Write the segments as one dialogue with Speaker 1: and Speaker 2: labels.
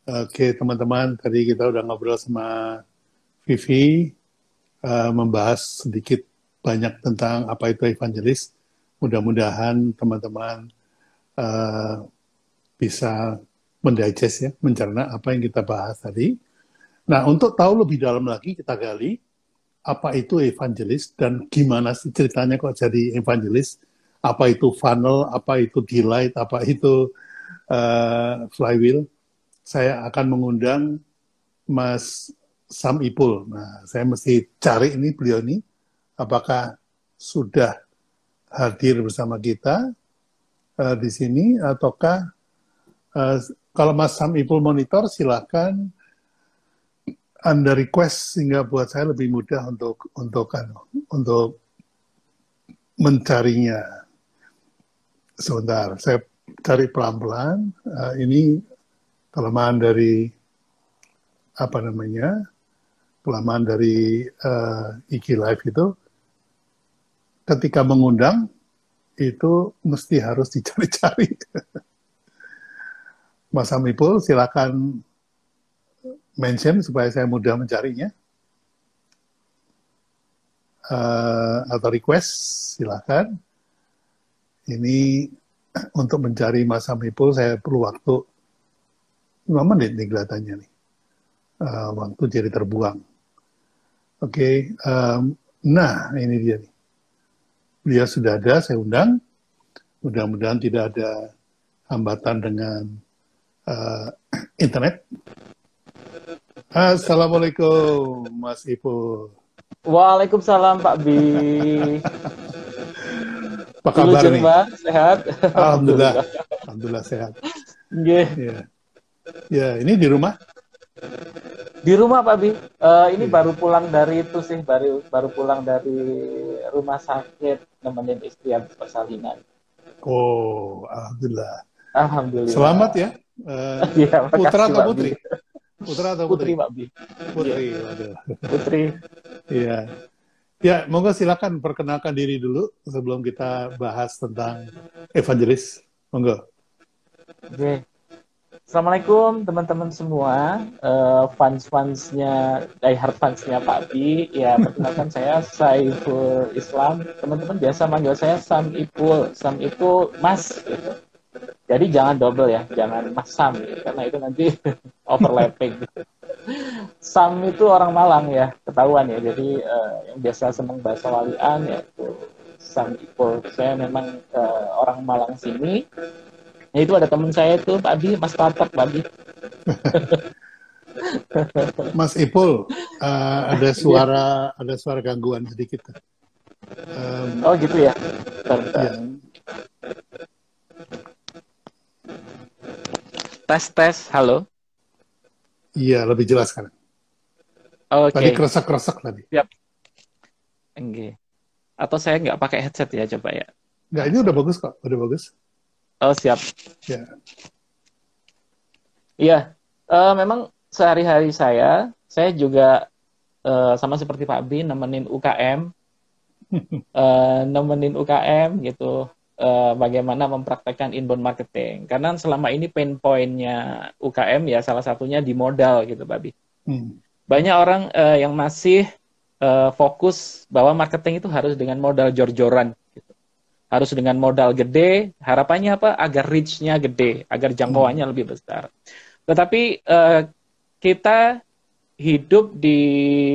Speaker 1: Oke, teman-teman, tadi kita udah ngobrol sama Vivi, membahas sedikit banyak tentang apa itu evangelis. Mudah-mudahan teman-teman eh, bisa mendigest ya, mencerna apa yang kita bahas tadi. Nah, untuk tahu lebih dalam lagi, kita gali apa itu evangelis dan gimana sih ceritanya kok jadi evangelis. Apa itu funnel, apa itu delight, apa itu flywheel. Saya akan mengundang Mas Sam Ipul. Nah, saya mesti cari ini beliau ini, apakah sudah hadir bersama kita di sini, ataukah kalau Mas Sam Ipul monitor, silakan Anda request sehingga buat saya lebih mudah untuk mencarinya. Sebentar, saya cari pelan-pelan. Ini kelemahan dari apa namanya? Kelemahan dari IG Live itu, ketika mengundang itu mesti harus dicari-cari. Mas Amipul, silakan mention supaya saya mudah mencarinya. Atau request, silakan. Ini untuk mencari Mas Amipul, saya perlu waktu 5 menit nih kelihatannya nih. Waktu jadi terbuang. Oke, nah ini dia nih. Beliau sudah ada, saya undang. Mudah-mudahan tidak ada hambatan dengan internet. Assalamualaikum, Mas Ipul.
Speaker 2: Waalaikumsalam Pak Bi.
Speaker 1: Apa kabar
Speaker 2: Wilujeng
Speaker 1: nih?
Speaker 2: Bang, sehat?
Speaker 1: Alhamdulillah, alhamdulillah sehat.
Speaker 2: Nggih.
Speaker 1: Ya, ya ini di rumah.
Speaker 2: Di rumah Pak Bi. Ini
Speaker 1: Ya.
Speaker 2: baru pulang dari itu sih, baru pulang dari rumah sakit nemenin istri habis persalinan.
Speaker 1: Oh, alhamdulillah. Selamat
Speaker 2: Alhamdulillah.
Speaker 1: ya.
Speaker 2: Iya,
Speaker 1: Putra
Speaker 2: makasih
Speaker 1: atau
Speaker 2: Pak Bi.
Speaker 1: putri? Putra atau
Speaker 2: Putri
Speaker 1: putri?
Speaker 2: Pak Bi. Iya,
Speaker 1: Putri, waduh.
Speaker 2: Putri.
Speaker 1: Iya. Ya, monggo silakan perkenalkan diri dulu sebelum kita bahas tentang evangelis. Monggo.
Speaker 2: Oke. Assalamualaikum teman-teman semua, fans-fansnya, diehard fansnya Pak Bi. Ya, perkenalkan saya Saiful Islam. Teman-teman biasa manggil saya Sam Ipul. Sam itu Mas, gitu. Jadi jangan double ya, jangan Mas Sam, gitu, karena itu nanti overlapping. Sam itu orang Malang ya, ketahuan ya. Jadi yang biasa senang bahasa walian ya itu Sam Ipul. Saya memang orang Malang sini. Nah, itu ada teman saya itu Pak Bi, Mas Tatak Pak Bi.
Speaker 1: Mas Ipul,
Speaker 2: Iya.
Speaker 1: ada suara gangguan sedikit.
Speaker 2: Oh gitu ya. Bentar, bentar.
Speaker 1: Ya,
Speaker 2: Tes tes, halo.
Speaker 1: iya lebih jelas kan. Tadi
Speaker 2: Oke,
Speaker 1: kresek-kresek tadi.
Speaker 2: siap. Oke. Atau saya nggak pakai headset ya, coba ya.
Speaker 1: Enggak, ini udah
Speaker 2: Langsung.
Speaker 1: bagus kok, udah bagus.
Speaker 2: Oh siap.
Speaker 1: Ya.
Speaker 2: Iya. Memang sehari-hari saya juga sama seperti Pak Bin nemenin UKM, gitu. Bagaimana mempraktekkan inbound marketing. Karena selama ini pain point-nya UKM ya salah satunya di modal gitu, Pak Bin.
Speaker 1: Hmm.
Speaker 2: Banyak orang yang masih fokus bahwa marketing itu harus dengan modal jor-joran, gitu. Harus dengan modal gede, harapannya apa? Agar reach-nya gede, agar
Speaker 1: Hmm.
Speaker 2: jangkauannya lebih besar. Tetapi kita hidup di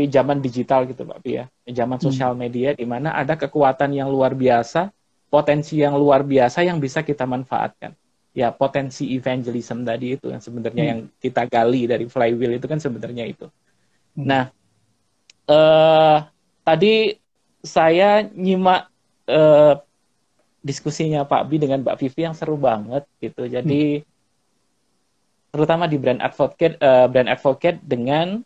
Speaker 2: zaman digital gitu Pak Pi ya, zaman
Speaker 1: Hmm.
Speaker 2: sosial media di mana ada kekuatan yang luar biasa, potensi yang luar biasa yang bisa kita manfaatkan. Ya, potensi evangelism tadi itu yang sebenarnya
Speaker 1: Hmm.
Speaker 2: yang kita gali dari flywheel itu kan sebenarnya itu.
Speaker 1: Hmm.
Speaker 2: Nah, eh, tadi saya nyimak eh, diskusinya Pak Bi dengan Mbak Vivi yang seru banget gitu.
Speaker 1: Hmm.
Speaker 2: Jadi terutama di brand advocate dengan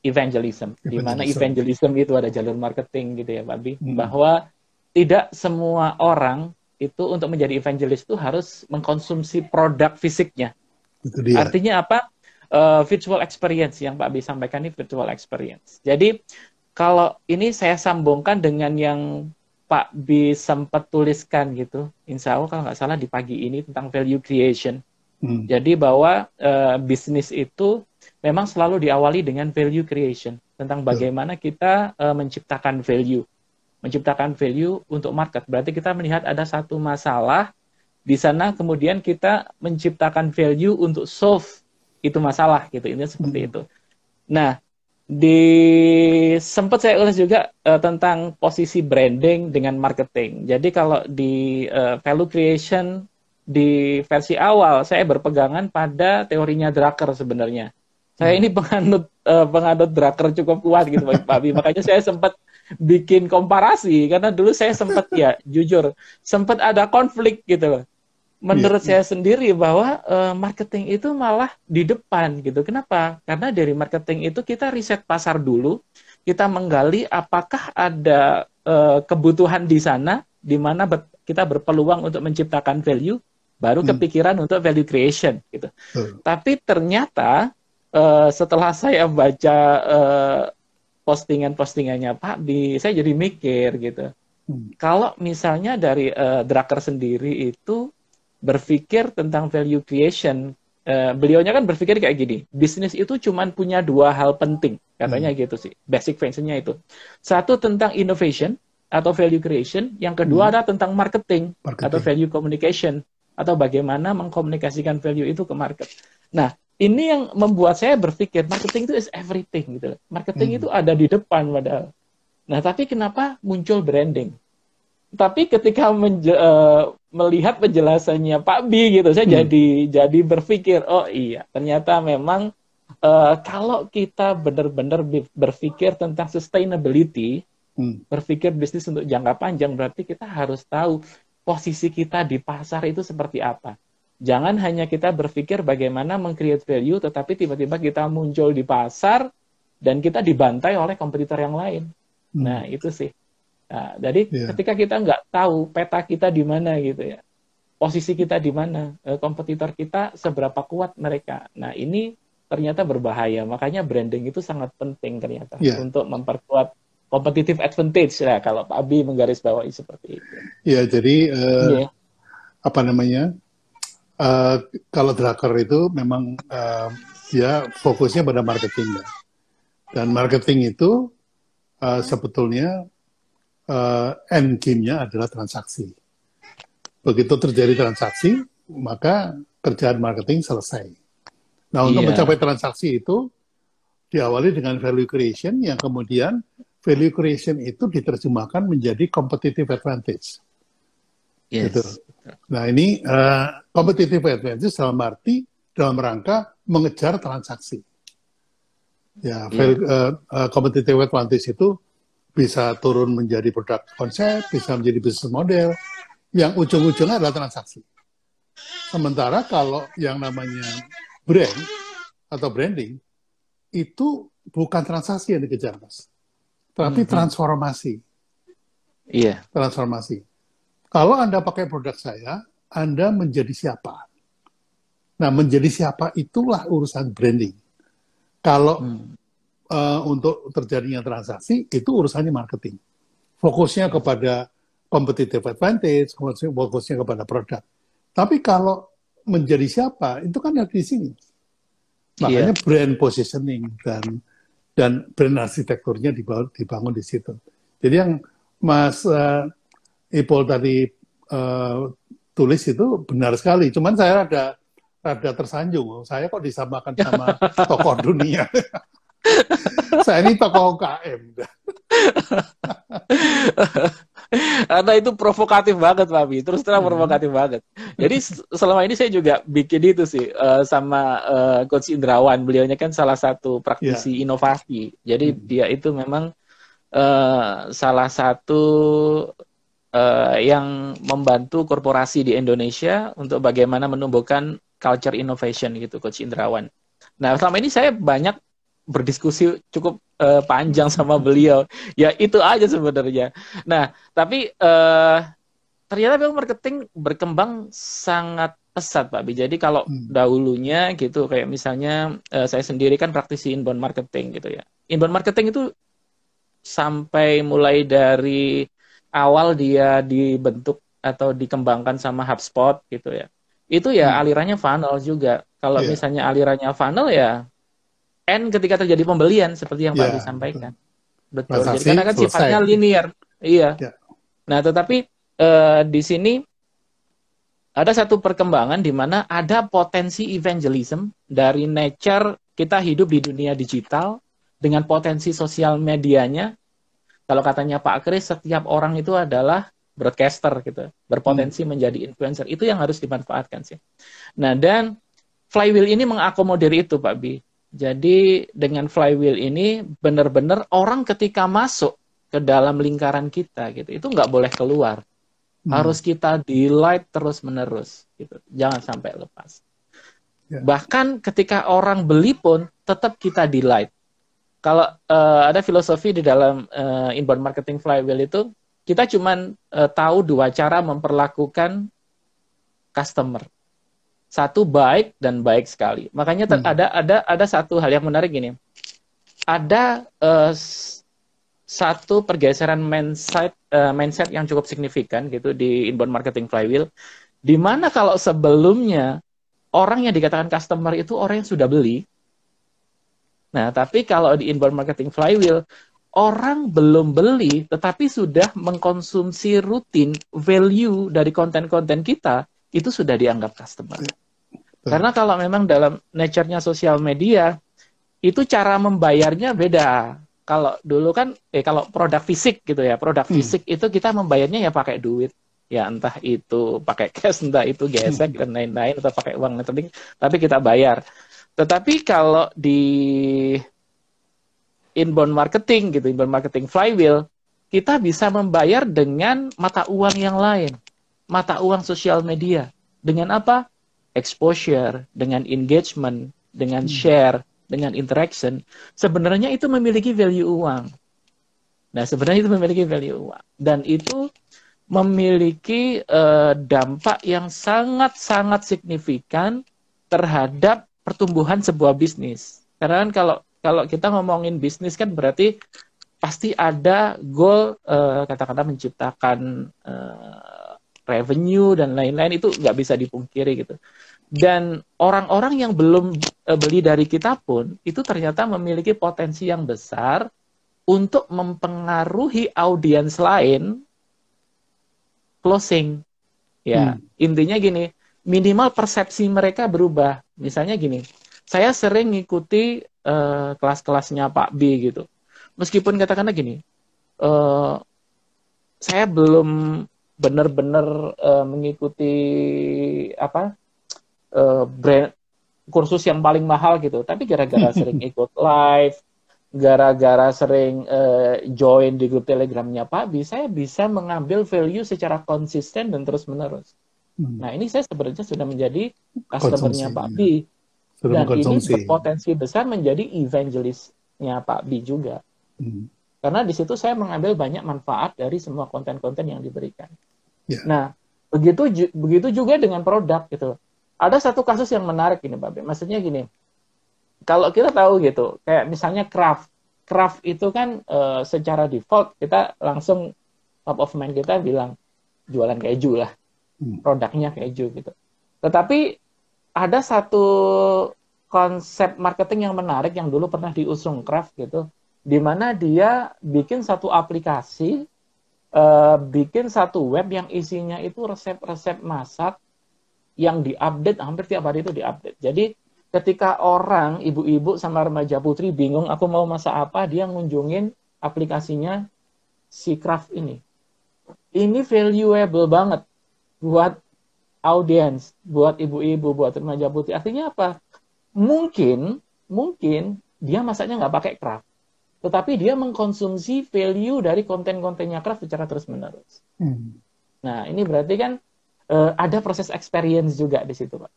Speaker 2: evangelism, di mana
Speaker 1: Evangelism.
Speaker 2: evangelism itu ada jalur marketing gitu ya Pak Bi,
Speaker 1: Hmm.
Speaker 2: bahwa tidak semua orang itu untuk menjadi evangelis itu harus mengkonsumsi produk fisiknya.
Speaker 1: Itu dia.
Speaker 2: Artinya apa? Virtual experience yang Pak Bi sampaikan ini virtual experience. Jadi kalau ini saya sambungkan dengan yang Pak B sempat tuliskan gitu, insya Allah kalau nggak salah di pagi ini tentang value creation. Jadi bahwa bisnis itu memang selalu diawali dengan value creation, tentang bagaimana kita menciptakan value untuk market. Berarti kita melihat ada satu masalah di sana, kemudian kita menciptakan value untuk solve itu masalah, gitu. Ini seperti itu. Nah, sempat saya ulas juga tentang posisi branding dengan marketing. Jadi kalau di value creation di versi awal, saya berpegangan pada teorinya Drucker sebenarnya. Saya ini penganut Drucker cukup kuat gitu Pak Abi. Makanya saya sempat bikin komparasi, karena dulu saya sempat, ya jujur, sempat ada konflik gitu loh. Menurut saya sendiri bahwa marketing itu malah di depan gitu. Kenapa? Karena dari marketing itu kita riset pasar dulu, kita menggali apakah ada kebutuhan di sana, di mana kita berpeluang untuk menciptakan value, baru kepikiran untuk value creation gitu. Tapi ternyata setelah saya baca postingannya Pak Bi, saya jadi mikir gitu. Kalau misalnya dari Drucker sendiri itu berpikir tentang value creation, beliaunya kan berpikir kayak gini, bisnis itu cuma punya dua hal penting, katanya gitu sih, basic functionnya itu. Satu tentang innovation atau value creation, yang kedua adalah tentang marketing atau value communication, atau bagaimana mengkomunikasikan value itu ke market. Nah, ini yang membuat saya berpikir marketing itu is everything gitu. Marketing itu ada di depan padahal. Nah, tapi kenapa muncul branding? Tapi ketika melihat penjelasannya Pak Bi gitu, saya jadi berpikir, oh iya, ternyata memang kalau kita benar-benar berpikir tentang sustainability, berpikir bisnis untuk jangka panjang, berarti kita harus tahu posisi kita di pasar itu seperti apa. Jangan hanya kita berpikir bagaimana meng-create value, tetapi tiba-tiba kita muncul di pasar dan kita dibantai oleh kompetitor yang lain. Nah, itu sih. Nah, jadi ketika kita nggak tahu peta kita di mana gitu ya, posisi kita di mana, kompetitor kita seberapa kuat mereka. Nah, ini ternyata berbahaya. Makanya branding itu sangat penting ternyata untuk memperkuat competitive advantage ya, kalau Pak Abi menggarisbawahi seperti itu.
Speaker 1: Ya, jadi apa namanya? Kalau Drucker itu memang dia fokusnya pada marketing ya. Dan marketing itu sebetulnya end game-nya adalah transaksi. Begitu terjadi transaksi, maka kerjaan marketing selesai. Nah, untuk mencapai transaksi itu diawali dengan value creation, yang kemudian value creation itu diterjemahkan menjadi competitive advantage. Gitu. Nah, ini competitive advantage dalam rangka mengejar transaksi. Ya, competitive advantage itu bisa turun menjadi produk konsep, bisa menjadi bisnis model, yang ujung-ujungnya adalah transaksi. Sementara kalau yang namanya brand atau branding, itu bukan transaksi yang dikejar, Mas. Tapi transformasi. Transformasi. Kalau Anda pakai produk saya, Anda menjadi siapa? Nah, menjadi siapa itulah urusan branding. Kalau untuk terjadinya transaksi, itu urusannya marketing. Fokusnya kepada competitive advantage, fokusnya kepada produk. Tapi kalau menjadi siapa, itu kan ada di sini. Makanya brand positioning dan brand arsitekturnya dibangun di situ. Jadi yang Mas Ipol tadi tulis itu benar sekali. Cuman saya rada tersanjung. Saya kok disamakan sama tokoh dunia. Saya ini tokoh UKM.
Speaker 2: Karena itu provokatif banget, Pak Bi. Terus terang provokatif banget. Jadi selama ini saya juga bikin itu sih sama Coach Indrawan. Beliaunya kan salah satu praktisi inovasi. Jadi dia itu memang salah satu yang membantu korporasi di Indonesia untuk bagaimana menumbuhkan culture innovation gitu, Coach Indrawan. Nah, selama ini saya banyak berdiskusi cukup panjang sama beliau. Ya itu aja sebenarnya. Nah, tapi ternyata memang marketing berkembang sangat pesat, Pak Bi. Jadi kalau dahulunya gitu, kayak misalnya saya sendiri kan praktisi inbound marketing gitu ya. Inbound marketing itu sampai mulai dari awal dia dibentuk atau dikembangkan sama HubSpot gitu ya. itu ya alirannya funnel juga. Kalau
Speaker 1: Iya.
Speaker 2: misalnya alirannya funnel ya N ketika terjadi pembelian seperti yang Pak Bi
Speaker 1: Ya, betul.
Speaker 2: sampaikan. Betul. Jadi
Speaker 1: Transaksi
Speaker 2: karena kan sifatnya
Speaker 1: selesai.
Speaker 2: linear. Iya.
Speaker 1: Ya.
Speaker 2: Nah, tetapi di sini ada satu perkembangan di mana ada potensi evangelism dari nature kita hidup di dunia digital dengan potensi sosial medianya. Kalau katanya Pak Kris, setiap orang itu adalah broadcaster gitu, berpotensi menjadi influencer. Itu yang harus dimanfaatkan sih. Nah, dan flywheel ini mengakomodir itu, Pak Bi. Jadi dengan flywheel ini benar-benar orang ketika masuk ke dalam lingkaran kita gitu, itu nggak boleh keluar. Harus kita delight terus-menerus gitu. Jangan sampai lepas.
Speaker 1: Ya.
Speaker 2: Bahkan ketika orang beli pun tetap kita delight. Kalau ada filosofi di dalam inbound marketing flywheel itu, kita cuman tahu dua cara memperlakukan customer. Satu baik dan baik sekali. Makanya ada satu hal yang menarik gini. Ada satu pergeseran mindset yang cukup signifikan gitu di inbound marketing flywheel, di mana kalau sebelumnya orang yang dikatakan customer itu orang yang sudah beli. Nah, tapi kalau di inbound marketing flywheel, orang belum beli, tetapi sudah mengkonsumsi rutin value dari konten-konten kita, itu sudah dianggap customer. Karena kalau memang dalam nature-nya sosial media, itu cara membayarnya beda. Kalau dulu kan, kalau produk fisik gitu ya, produk fisik itu kita membayarnya ya pakai duit. Ya entah itu pakai cash, entah itu gesek, dan lain-lain, atau pakai uang neteling, tapi kita bayar. Tetapi kalau di inbound marketing gitu, inbound marketing flywheel, kita bisa membayar dengan mata uang yang lain. Mata uang sosial media. Dengan apa? Exposure, dengan engagement, dengan share, dengan interaction. Sebenarnya itu memiliki value uang. Nah, sebenarnya itu memiliki value uang. Dan itu memiliki dampak yang sangat-sangat signifikan terhadap pertumbuhan sebuah bisnis. Karena kan kalau kita ngomongin bisnis kan berarti pasti ada goal katakanlah menciptakan revenue dan lain-lain, itu nggak bisa dipungkiri gitu. Dan orang-orang yang belum beli dari kita pun itu ternyata memiliki potensi yang besar untuk mempengaruhi audiens lain closing. Ya, intinya gini, minimal persepsi mereka berubah. Misalnya gini, saya sering ngikuti kelas-kelasnya Pak B gitu. Meskipun katakanlah gini, saya belum benar-benar mengikuti brand kursus yang paling mahal gitu, tapi gara-gara sering ikut live, gara-gara sering join di grup Telegramnya Pak Bi, saya bisa mengambil value secara konsisten dan terus-menerus. Nah, ini saya sebenarnya sudah menjadi customer-nya Pak Bi. Dan ini berpotensi besar menjadi evangelist-nya Pak Bi juga. Karena di situ saya mengambil banyak manfaat dari semua konten-konten yang diberikan. Yeah. Nah, begitu juga dengan produk gitu. Ada satu kasus yang menarik ini, Pak B. Maksudnya gini, kalau kita tahu gitu, kayak misalnya craft itu kan secara default kita langsung top of mind kita bilang jualan keju lah, produknya keju gitu. Tetapi ada satu konsep marketing yang menarik yang dulu pernah diusung Craft gitu, di mana dia bikin satu aplikasi, bikin satu web yang isinya itu resep-resep masak yang diupdate hampir tiap hari itu diupdate. Jadi ketika orang, ibu-ibu sama remaja putri bingung aku mau masak apa, dia ngunjungin aplikasinya si Craft ini. Ini valuable banget buat audiens, buat ibu-ibu, buat remaja putri. Artinya apa? Mungkin dia masaknya nggak pakai Craft, tetapi dia mengkonsumsi value dari konten-kontennya Craft secara terus-menerus. Nah, ini berarti kan ada proses experience juga di situ, Pak.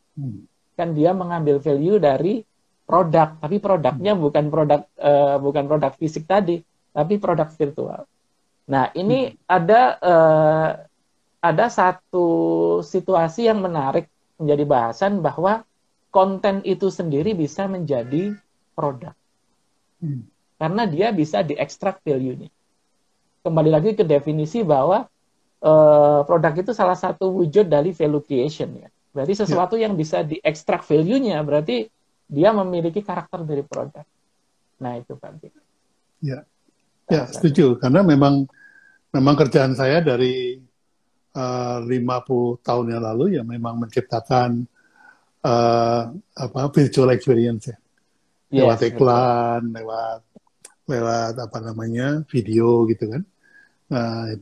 Speaker 2: Kan dia mengambil value dari produk, tapi produknya bukan produk fisik tadi, tapi produk virtual. Nah, ini ada satu situasi yang menarik menjadi bahasan bahwa konten itu sendiri bisa menjadi produk. Karena dia bisa diekstrak value-nya. Kembali lagi ke definisi bahwa produk itu salah satu wujud dari value creation ya. Berarti sesuatu yang bisa diekstrak value-nya, berarti dia memiliki karakter dari produk. Nah, itu Pak Bi.
Speaker 1: Ya, ya setuju. Karena memang kerjaan saya dari 50 tahun yang lalu ya memang menciptakan virtual experience ya. Lewat iklan, lewat apa namanya video gitu kan. Nah,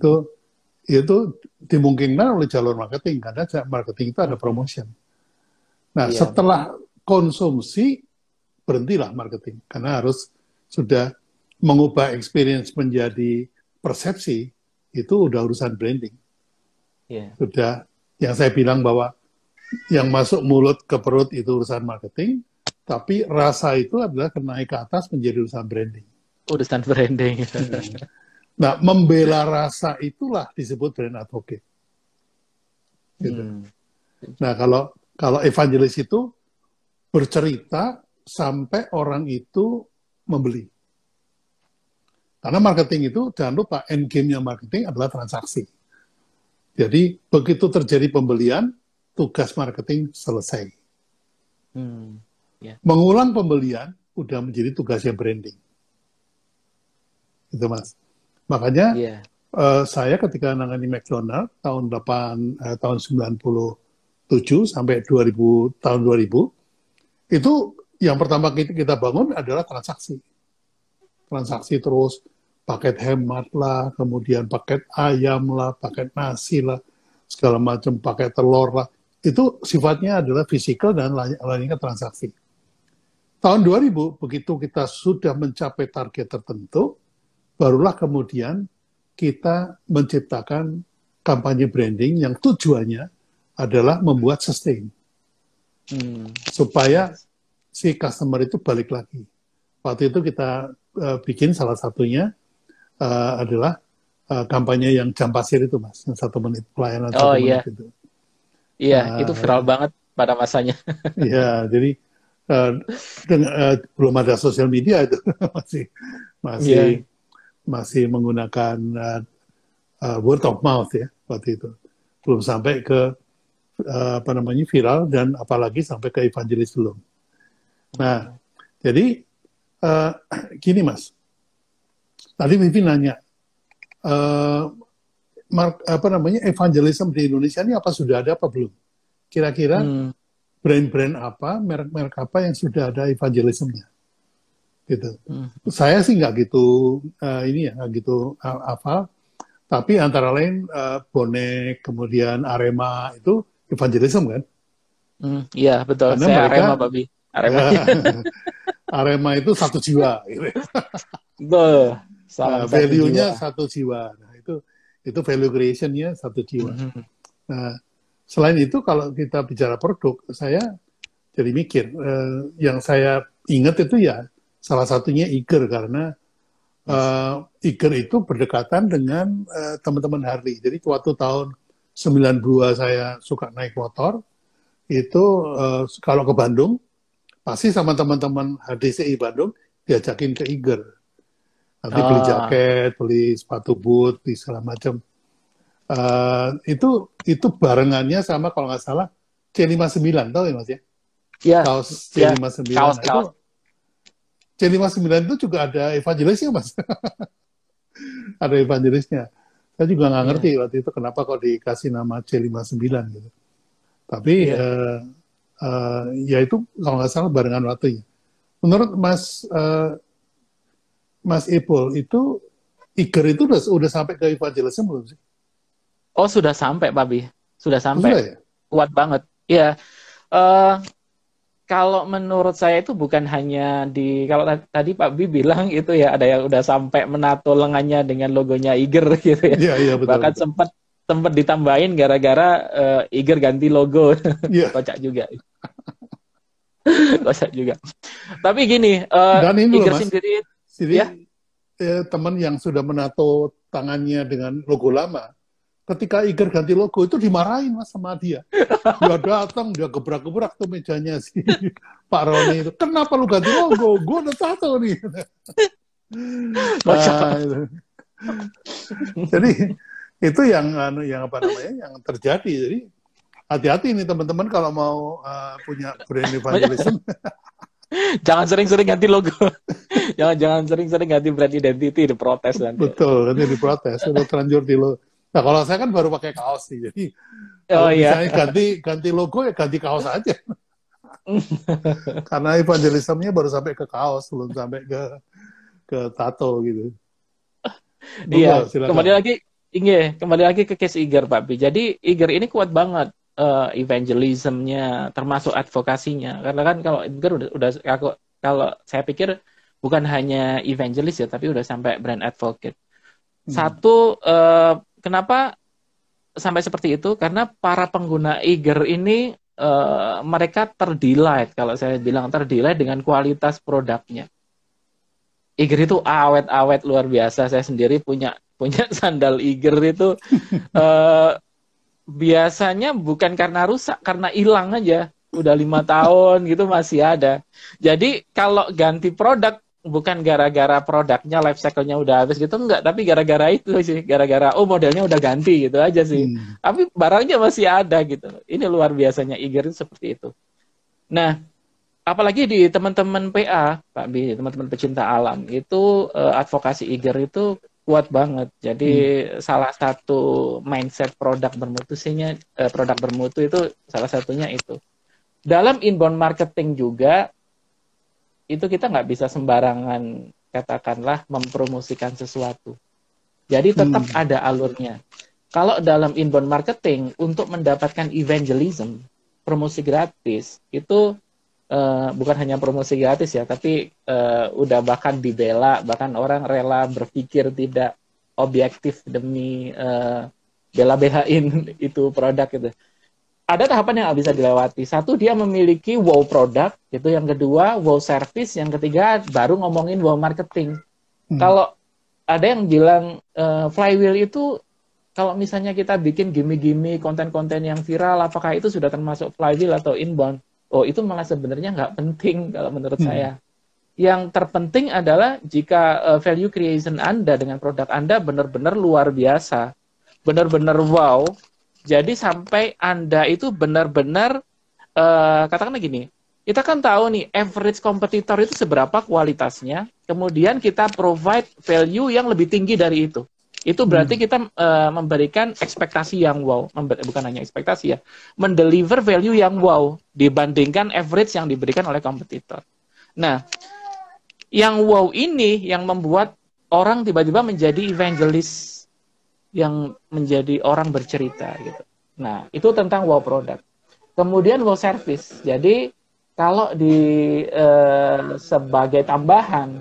Speaker 1: itu dimungkinkan oleh jalur marketing karena marketing itu ada promotion. Nah, setelah konsumsi berhentilah marketing karena harus sudah mengubah experience menjadi persepsi, itu udah urusan branding. Sudah yang saya bilang bahwa yang masuk mulut ke perut itu urusan marketing, tapi rasa itu adalah naik ke atas menjadi urusan branding.
Speaker 2: Urusan branding.
Speaker 1: Nah, membela rasa itulah disebut brand advocate. Gitu. Nah, kalau evangelis itu bercerita sampai orang itu membeli. Karena marketing itu, jangan lupa, end game-nya marketing adalah transaksi. Jadi, begitu terjadi pembelian, tugas marketing selesai. Mengulang pembelian, udah menjadi tugasnya branding. Gitu, Mas. Makanya, saya ketika nangani McDonald, tahun 97 sampai tahun 2000, itu yang pertama kita bangun adalah transaksi. Transaksi terus, paket hemat lah, kemudian paket ayam lah, paket nasi lah, segala macam, paket telur lah. Itu sifatnya adalah fisikal dan lainnya transaksi. Tahun 2000, begitu kita sudah mencapai target tertentu, barulah kemudian kita menciptakan kampanye branding yang tujuannya adalah membuat sustain. Supaya si customer itu balik lagi. Waktu itu kita bikin salah satunya adalah kampanye yang jam pasir itu, Mas, yang 1 menit, pelayanan 1 menit itu.
Speaker 2: Iya, itu viral banget pada masanya.
Speaker 1: Iya, jadi belum ada sosial media itu, masih menggunakan word of mouth ya waktu itu. Belum sampai ke viral dan apalagi sampai ke evangelis belum. Nah, jadi gini Mas, tadi Vivi nanya, evangelism di Indonesia ini apa sudah ada apa belum? Kira-kira brand-brand apa, merek-merek apa yang sudah ada evangelismnya? Gitu. Saya sih nggak gitu nggak gitu hafal, tapi antara lain bonek, kemudian Arema itu evangelism kan?
Speaker 2: Iya betul. Karena saya mereka, Arema, Babi.
Speaker 1: Arema itu satu jiwa. Gitu.
Speaker 2: Betul.
Speaker 1: Value-nya satu jiwa. Nah, itu value creation-nya satu jiwa. Nah, selain itu kalau kita bicara produk, saya jadi mikir, yang saya ingat itu ya salah satunya Eiger, karena Eiger itu berdekatan dengan teman-teman Harley. Jadi waktu tahun 92 saya suka naik motor, itu kalau ke Bandung, pasti sama teman-teman HDCI Bandung diajakin ke Eiger. Nanti beli jaket, beli sepatu boot, beli segala macam. Itu barengannya sama kalau nggak salah C59, tahu ya Mas ya?
Speaker 2: Iya.
Speaker 1: Kaos C59.
Speaker 2: Kaos.
Speaker 1: Itu C59 itu juga ada evangelisnya Mas. Ada evangelisnya. Saya juga nggak ngerti waktu itu kenapa kok dikasih nama C59 gitu. Tapi ya itu kalau nggak salah barengan waktunya. Menurut Mas Ipul, itu Eiger itu udah sampai ke evangelism belum sih?
Speaker 2: Oh sudah sampai Pak Bi, sudah sampai.
Speaker 1: Sudah, ya?
Speaker 2: Kuat banget. Iya. Kalau menurut saya itu bukan hanya kalau tadi Pak Bi bilang itu ya ada yang udah sampai menato lengannya dengan logonya Eiger gitu ya.
Speaker 1: Iya, betul.
Speaker 2: Bahkan sempat ditambahin gara-gara Eiger ganti logo. Kocak juga. Kocak juga. Tapi gini, Eiger sendiri
Speaker 1: teman yang sudah menato tangannya dengan logo lama, ketika Eiger ganti logo itu dimarahin Mas sama dia. Dia datang, dia gebrak-gebrak tuh mejanya si Pak Roni itu. Kenapa lu ganti logo? Gue udah tato nih. Jadi itu yang terjadi. Jadi hati-hati nih teman-teman kalau mau punya brand evangelism.
Speaker 2: Jangan sering-sering ganti logo. Jangan sering-sering ganti brand identity, diprotes nanti.
Speaker 1: Betul, nanti diprotes. Udah terlanjur di lo. Nah, kalau saya kan baru pakai kaos sih. Jadi
Speaker 2: Oh
Speaker 1: kalau
Speaker 2: iya.
Speaker 1: misalnya ganti logo ya ganti kaos aja. Karena evangelismnya baru sampai ke kaos, belum sampai ke tato gitu.
Speaker 2: Iya,
Speaker 1: Monggo, silakan.
Speaker 2: kembali lagi ke case Iger, Pak Bi. Jadi Iger ini kuat banget evangelismnya, termasuk advokasinya. Karena kan kalau Iger udah kalau saya pikir bukan hanya evangelis ya, tapi udah sampai brand advocate. Satu, kenapa sampai seperti itu? Karena para pengguna Iger ini mereka terdelight, kalau saya bilang terdelight dengan kualitas produknya. Iger itu awet-awet luar biasa. Saya sendiri punya sandal Iger itu biasanya bukan karena rusak, karena hilang aja. Udah 5 tahun gitu masih ada. Jadi kalau ganti produk bukan gara-gara produknya life cycle-nya udah habis gitu, enggak, tapi gara-gara itu sih, gara-gara modelnya udah ganti gitu aja sih. Tapi barangnya masih ada gitu. Ini luar biasanya Iger itu seperti itu. Nah, apalagi di teman-teman PA, Pak Bi, teman-teman pecinta alam, itu advokasi Iger itu kuat banget. Jadi salah satu mindset produk bermutu itu salah satunya itu. Dalam inbound marketing juga, itu kita nggak bisa sembarangan, katakanlah, mempromosikan sesuatu. Jadi tetap ada alurnya. Kalau dalam inbound marketing, untuk mendapatkan evangelism, promosi gratis, itu bukan hanya promosi gratis ya, tapi udah bahkan dibela, bahkan orang rela berpikir tidak objektif demi bela-belain itu produk gitu. Ada tahapan yang bisa dilewati. Satu, dia memiliki wow produk, itu yang kedua wow service, yang ketiga baru ngomongin wow marketing. Kalau ada yang bilang flywheel itu, kalau misalnya kita bikin gimmick-gimmick, konten-konten yang viral, apakah itu sudah termasuk flywheel atau inbound? Oh, itu malah sebenarnya nggak penting kalau menurut saya. Yang terpenting adalah jika value creation Anda dengan produk Anda benar-benar luar biasa, benar-benar wow. Jadi sampai Anda itu benar-benar, katakanlah gini, kita kan tahu nih average kompetitor itu seberapa kualitasnya, kemudian kita provide value yang lebih tinggi dari itu. Itu berarti kita memberikan ekspektasi yang wow, bukan hanya ekspektasi ya, mendeliver value yang wow dibandingkan average yang diberikan oleh kompetitor. Nah, yang wow ini yang membuat orang tiba-tiba menjadi evangelis, yang menjadi orang bercerita gitu. Nah, itu tentang wow produk. Kemudian wow service. Jadi kalau sebagai tambahan,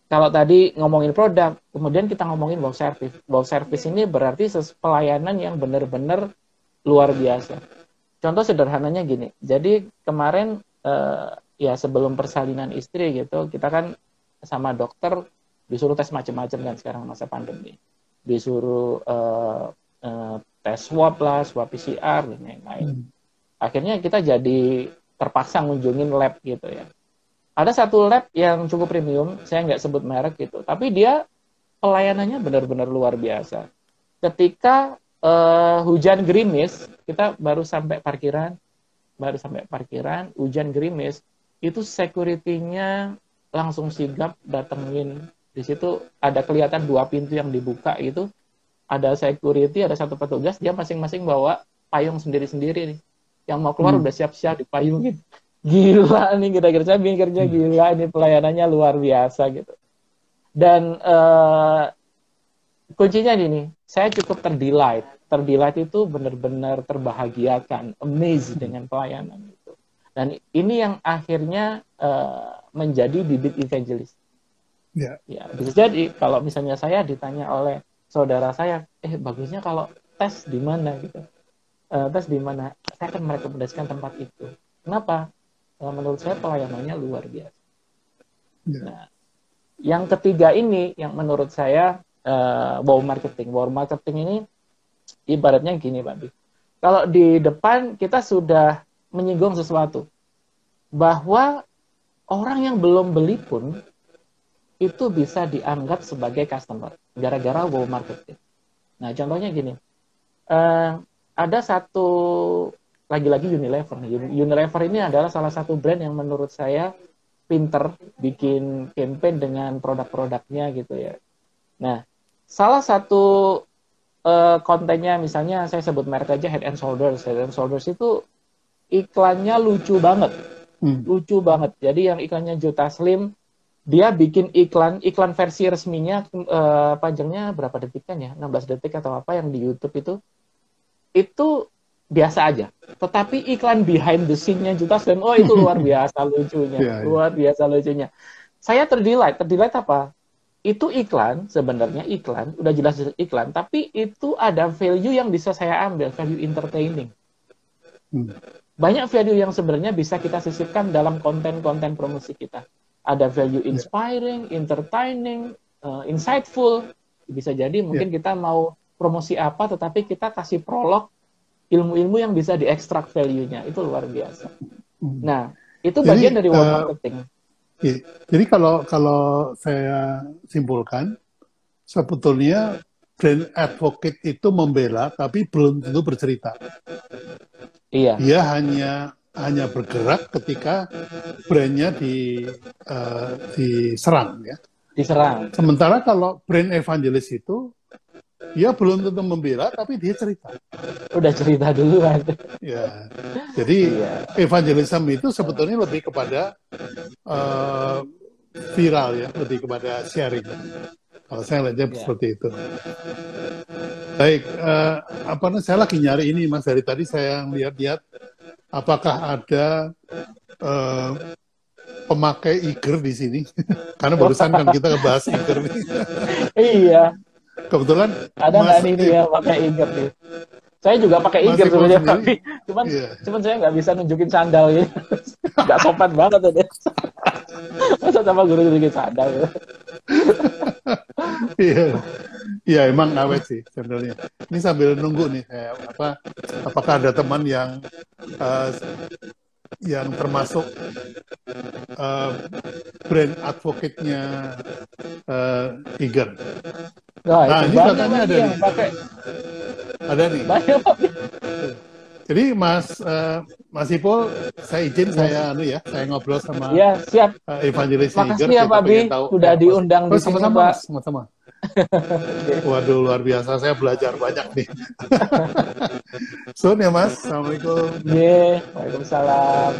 Speaker 2: kalau tadi ngomongin produk, kemudian kita ngomongin wow service. Wow service ini berarti pelayanan yang benar-benar luar biasa. Contoh sederhananya gini. Jadi kemarin ya sebelum persalinan istri gitu, kita kan sama dokter disuruh tes macam-macam kan sekarang masa pandemi. Disuruh tes swab lah, swab PCR dan lain-lain. Akhirnya kita jadi terpaksa ngunjungin lab gitu ya. Ada satu lab yang cukup premium, saya nggak sebut merek gitu, tapi dia pelayanannya benar-benar luar biasa. Ketika hujan gerimis, kita baru sampai parkiran, hujan gerimis, itu security-nya langsung sigap datengin. Di situ ada kelihatan 2 pintu yang dibuka gitu. Ada security, ada satu petugas, dia masing-masing bawa payung sendiri-sendiri nih. Yang mau keluar udah siap-siap dipayungin. Gila nih, kira-kira saya mikirnya gila, ini pelayanannya luar biasa gitu. Dan kuncinya gini, saya cukup terdelight. Terdelight itu benar-benar terbahagiakan, amazed dengan pelayanan itu. Dan ini yang akhirnya menjadi bibit evangelis. Ya, bisa jadi kalau misalnya saya ditanya oleh saudara saya, bagusnya kalau tes di mana gitu. Tes di mana? Saya akan merekomendasikan tempat itu. Kenapa? Menurut saya pelayanannya luar biasa. Nah, yang ketiga ini yang menurut saya wow marketing. Wow marketing ini ibaratnya gini, Pak Bi. Kalau di depan kita sudah menyinggung sesuatu, bahwa orang yang belum beli pun itu bisa dianggap sebagai customer gara-gara wow marketing. Nah, contohnya gini, ada satu lagi-lagi Unilever. Unilever ini adalah salah satu brand yang menurut saya pinter bikin campaign dengan produk-produknya gitu ya. Nah, salah satu kontennya misalnya saya sebut merek aja Head and Shoulders. Head and Shoulders itu iklannya lucu banget. Lucu banget. Jadi yang iklannya Jota Slim, dia bikin iklan versi resminya panjangnya berapa detik kan ya? 16 detik atau apa yang di YouTube itu biasa aja. Tetapi iklan behind the scene-nya Jota Slim, oh itu luar biasa lucunya. Luar biasa lucunya. Saya terdelete apa? Itu iklan, sebenarnya iklan, udah jelas iklan, tapi itu ada value yang bisa saya ambil, value entertaining. Banyak value yang sebenarnya bisa kita sisipkan dalam konten-konten promosi kita. Ada value inspiring, entertaining, insightful. Bisa jadi mungkin kita mau promosi apa, tetapi kita kasih prolog ilmu-ilmu yang bisa diekstrak value-nya. Itu luar biasa. Nah, itu bagian dari word marketing.
Speaker 1: Jadi kalau saya simpulkan, sebetulnya brand advocate itu membela, tapi belum tentu bercerita.
Speaker 2: Iya.
Speaker 1: Dia hanya bergerak ketika brandnya diserang, ya.
Speaker 2: Diserang.
Speaker 1: Sementara kalau brand evangelis itu, dia belum tentu membela, tapi dia cerita.
Speaker 2: Udah cerita duluan.
Speaker 1: Ya, jadi evangelism itu sebetulnya lebih kepada viral, ya, lebih kepada sharing. Kalau saya lihatnya seperti itu. Baik, saya lagi nyari ini, Mas. Dari tadi saya lihat-lihat, apakah ada pemakai Iger di sini? Karena barusan kan kita ngebahas Iger nih.
Speaker 2: Iya.
Speaker 1: Kebetulan
Speaker 2: ada nggak nih ya pakai Iger nih? Saya juga pakai Iger sebenarnya, tapi cuman saya nggak bisa nunjukin sandal gitu. Nggak sopan banget ya. Masa sama guru nunjukin sandal ya.
Speaker 1: Iya, emang awet sih sandalnya. Ini sambil nunggu nih, apakah ada teman yang termasuk brand advocate-nya Iger. Nah, ini katanya ada nih. Ada nih.
Speaker 2: Banyak, Pak.
Speaker 1: Jadi Mas Ipul, saya izin saya ngobrol sama
Speaker 2: siap.
Speaker 1: Evangelis Iger.
Speaker 2: Makasih ya Pak Bi, sudah diundang di sini, Pak.
Speaker 1: Sama-sama. Waduh, luar biasa, saya belajar banyak nih. Sun ya Mas, Assalamualaikum.
Speaker 2: Waalaikumsalam.